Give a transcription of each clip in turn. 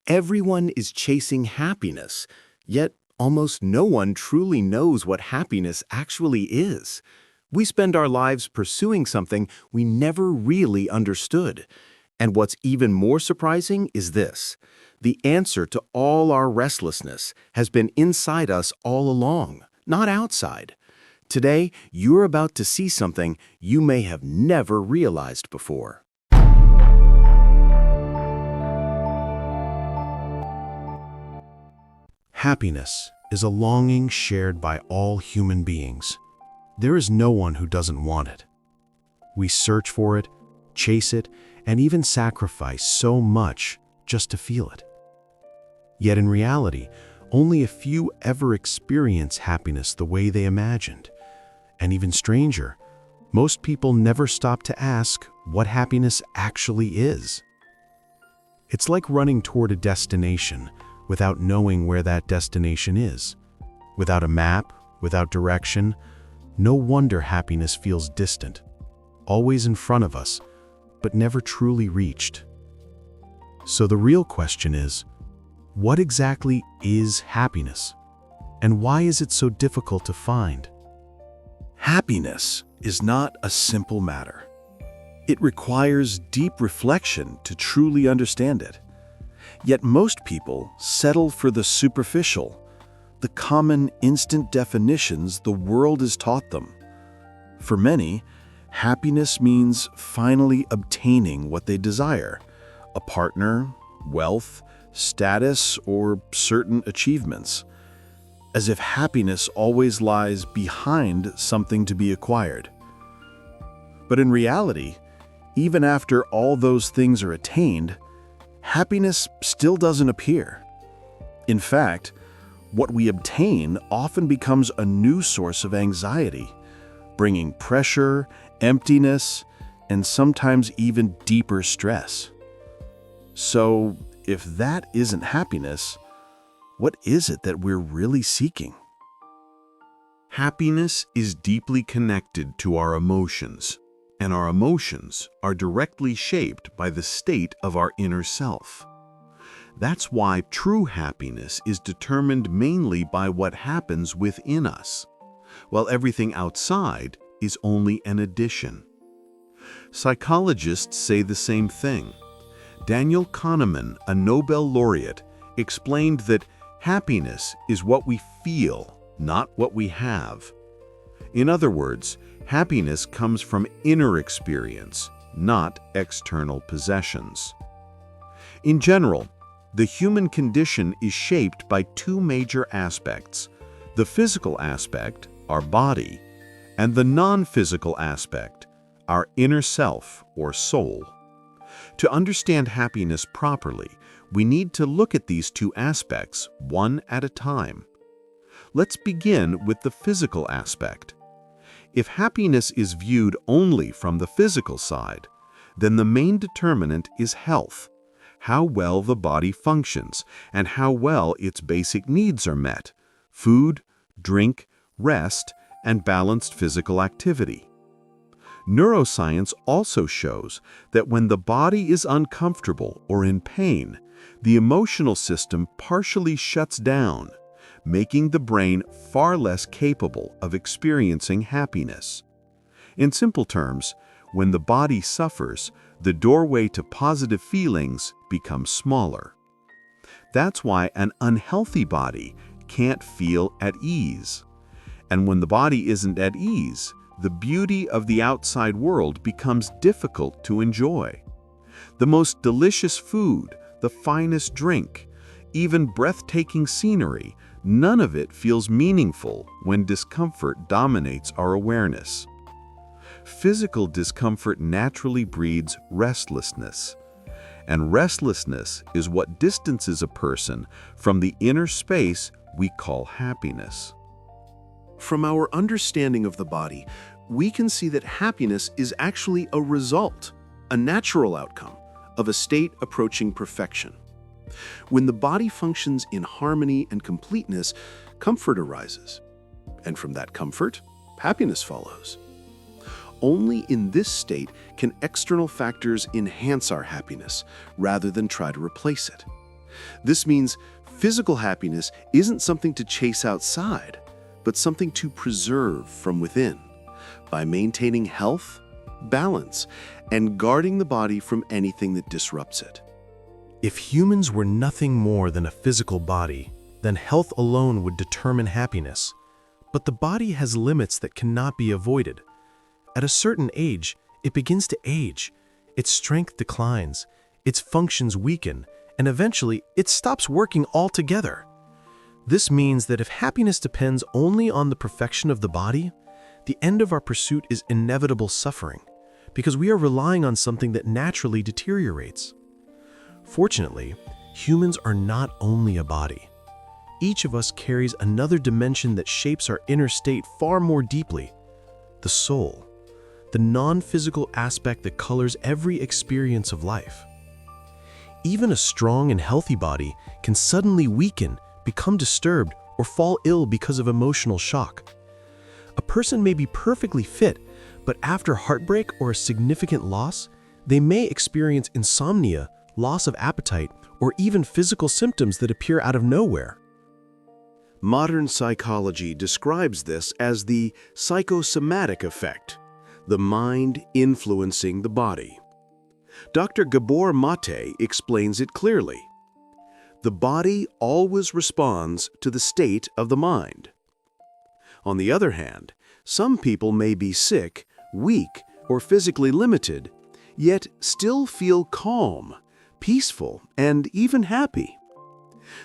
Everyone is chasing happiness, yet almost no one truly knows what happiness actually is. We spend our lives pursuing something we never really understood. And what's even more surprising is this: the answer to all our restlessness has been inside us all along, not outside. Today, you're about to see something you may have never realized before. Happiness is a longing shared by all human beings. There is no one who doesn't want it. We search for it, chase it, and even sacrifice so much just to feel it. Yet in reality, only a few ever experience happiness the way they imagined. And even stranger, most people never stop to ask what happiness actually is. It's like running toward a destination without knowing where that destination is. Without a map, without direction, no wonder happiness feels distant, always in front of us, but never truly reached. So the real question is, what exactly is happiness? And why is it so difficult to find? Happiness is not a simple matter. It requires deep reflection to truly understand it. Yet most people settle for the superficial, the common instant definitions the world has taught them. For many, happiness means finally obtaining what they desire: a partner, wealth, status, or certain achievements, as if happiness always lies behind something to be acquired. But in reality, even after all those things are attained, happiness still doesn't appear. In fact, what we obtain often becomes a new source of anxiety, bringing pressure, emptiness, and sometimes even deeper stress. So, if that isn't happiness, what is it that we're really seeking? Happiness is deeply connected to our emotions, and our emotions are directly shaped by the state of our inner self. That's why true happiness is determined mainly by what happens within us, while everything outside is only an addition. Psychologists say the same thing. Daniel Kahneman, a Nobel laureate, explained that happiness is what we feel, not what we have. In other words, happiness comes from inner experience, not external possessions. In general, the human condition is shaped by two major aspects: the physical aspect, our body, and the non-physical aspect, our inner self or soul. To understand happiness properly, we need to look at these two aspects one at a time. Let's begin with the physical aspect. If happiness is viewed only from the physical side, then the main determinant is health, how well the body functions, and how well its basic needs are met: food, drink, rest, and balanced physical activity. Neuroscience also shows that when the body is uncomfortable or in pain, the emotional system partially shuts down, making the brain far less capable of experiencing happiness. In simple terms, when the body suffers, the doorway to positive feelings becomes smaller. That's why an unhealthy body can't feel at ease. And when the body isn't at ease, the beauty of the outside world becomes difficult to enjoy. The most delicious food, the finest drink, even breathtaking scenery, none of it feels meaningful when discomfort dominates our awareness. Physical discomfort naturally breeds restlessness, and restlessness is what distances a person from the inner space we call happiness. From our understanding of the body, we can see that happiness is actually a result, a natural outcome, of a state approaching perfection. When the body functions in harmony and completeness, comfort arises. And from that comfort, happiness follows. Only in this state can external factors enhance our happiness rather than try to replace it. This means physical happiness isn't something to chase outside, but something to preserve from within, by maintaining health, balance, and guarding the body from anything that disrupts it. If humans were nothing more than a physical body, then health alone would determine happiness. But the body has limits that cannot be avoided. At a certain age, it begins to age. Its strength declines, its functions weaken, and eventually it stops working altogether. This means that if happiness depends only on the perfection of the body, the end of our pursuit is inevitable suffering, because we are relying on something that naturally deteriorates. Fortunately, humans are not only a body. Each of us carries another dimension that shapes our inner state far more deeply: the soul, the non-physical aspect that colors every experience of life. Even a strong and healthy body can suddenly weaken, become disturbed, or fall ill because of emotional shock. A person may be perfectly fit, but after heartbreak or a significant loss, they may experience insomnia, loss of appetite, or even physical symptoms that appear out of nowhere. Modern psychology describes this as the psychosomatic effect, the mind influencing the body. Dr. Gabor Mate explains it clearly. The body always responds to the state of the mind. On the other hand, some people may be sick, weak, or physically limited, yet still feel calm, peaceful, and even happy.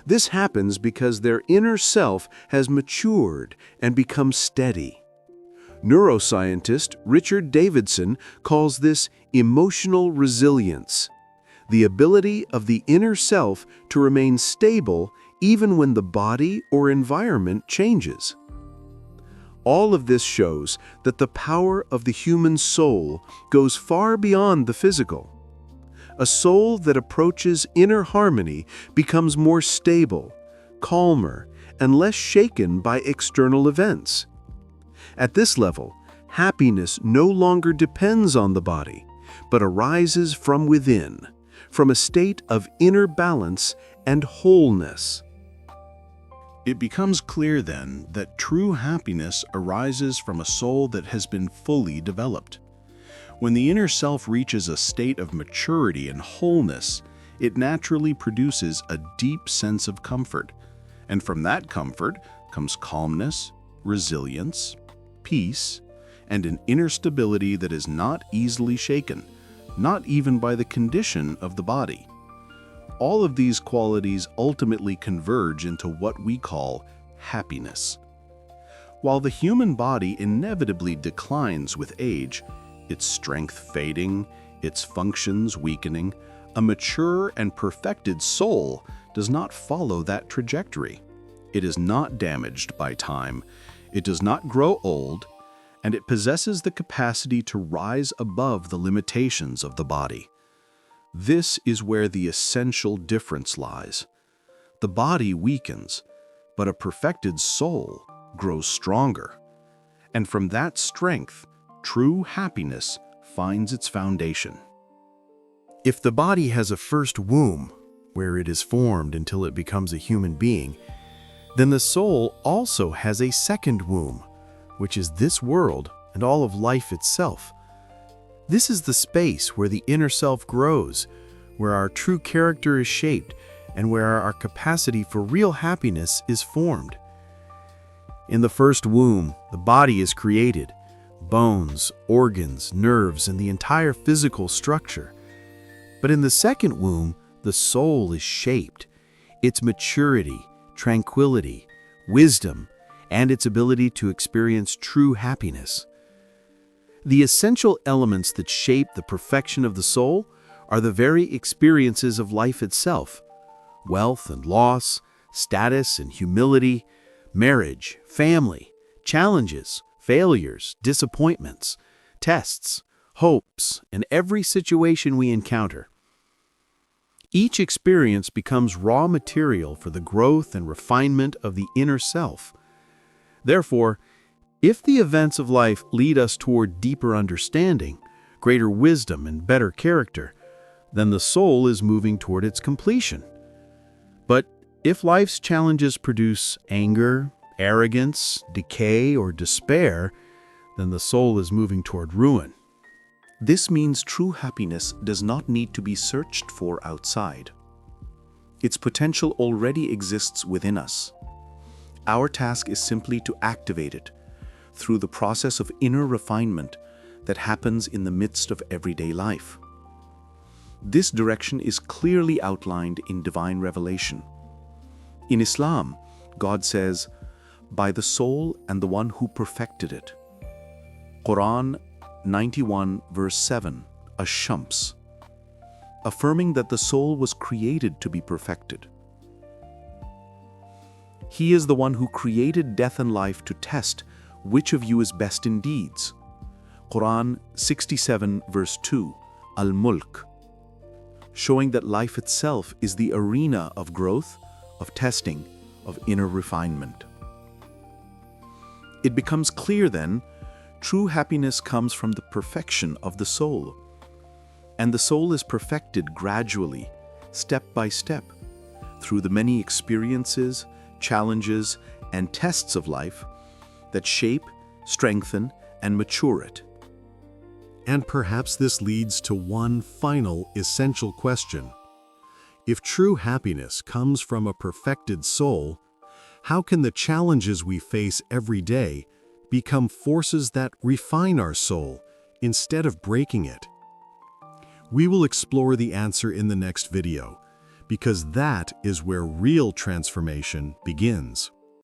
This happens because their inner self has matured and become steady. Neuroscientist Richard Davidson calls this emotional resilience, the ability of the inner self to remain stable even when the body or environment changes. All of this shows that the power of the human soul goes far beyond the physical. A soul that approaches inner harmony becomes more stable, calmer, and less shaken by external events. At this level, happiness no longer depends on the body, but arises from within, from a state of inner balance and wholeness. It becomes clear then that true happiness arises from a soul that has been fully developed. When the inner self reaches a state of maturity and wholeness, it naturally produces a deep sense of comfort. And from that comfort comes calmness, resilience, peace, and an inner stability that is not easily shaken, not even by the condition of the body. All of these qualities ultimately converge into what we call happiness. While the human body inevitably declines with age, its strength fading, its functions weakening, a mature and perfected soul does not follow that trajectory. It is not damaged by time, it does not grow old, and it possesses the capacity to rise above the limitations of the body. This is where the essential difference lies. The body weakens, but a perfected soul grows stronger. And from that strength, true happiness finds its foundation. If the body has a first womb, where it is formed until it becomes a human being, then the soul also has a second womb, which is this world and all of life itself. This is the space where the inner self grows, where our true character is shaped, and where our capacity for real happiness is formed. In the first womb, the body is created: bones, organs, nerves, and the entire physical structure. But in the second womb, the soul is shaped. Its maturity, tranquility, wisdom, and its ability to experience true happiness. The essential elements that shape the perfection of the soul are the very experiences of life itself: wealth and loss, status and humility, marriage, family, challenges, failures, disappointments, tests, hopes, and every situation we encounter. Each experience becomes raw material for the growth and refinement of the inner self. Therefore, if the events of life lead us toward deeper understanding, greater wisdom, and better character, then the soul is moving toward its completion. If life's challenges produce anger, arrogance, decay, or despair, then the soul is moving toward ruin. This means true happiness does not need to be searched for outside. Its potential already exists within us. Our task is simply to activate it through the process of inner refinement that happens in the midst of everyday life. This direction is clearly outlined in divine revelation. In Islam, God says, "By the soul and the one who perfected it." Quran 91 verse 7, Ash-Shams, affirming that the soul was created to be perfected. He is the one who created death and life to test which of you is best in deeds. Quran 67 verse 2, Al-Mulk, showing that life itself is the arena of growth, of testing, of inner refinement. It becomes clear then, true happiness comes from the perfection of the soul. And the soul is perfected gradually, step by step, through the many experiences, challenges, and tests of life that shape, strengthen, and mature it. And perhaps this leads to one final essential question. If true happiness comes from a perfected soul, how can the challenges we face every day become forces that refine our soul instead of breaking it? We will explore the answer in the next video, because that is where real transformation begins.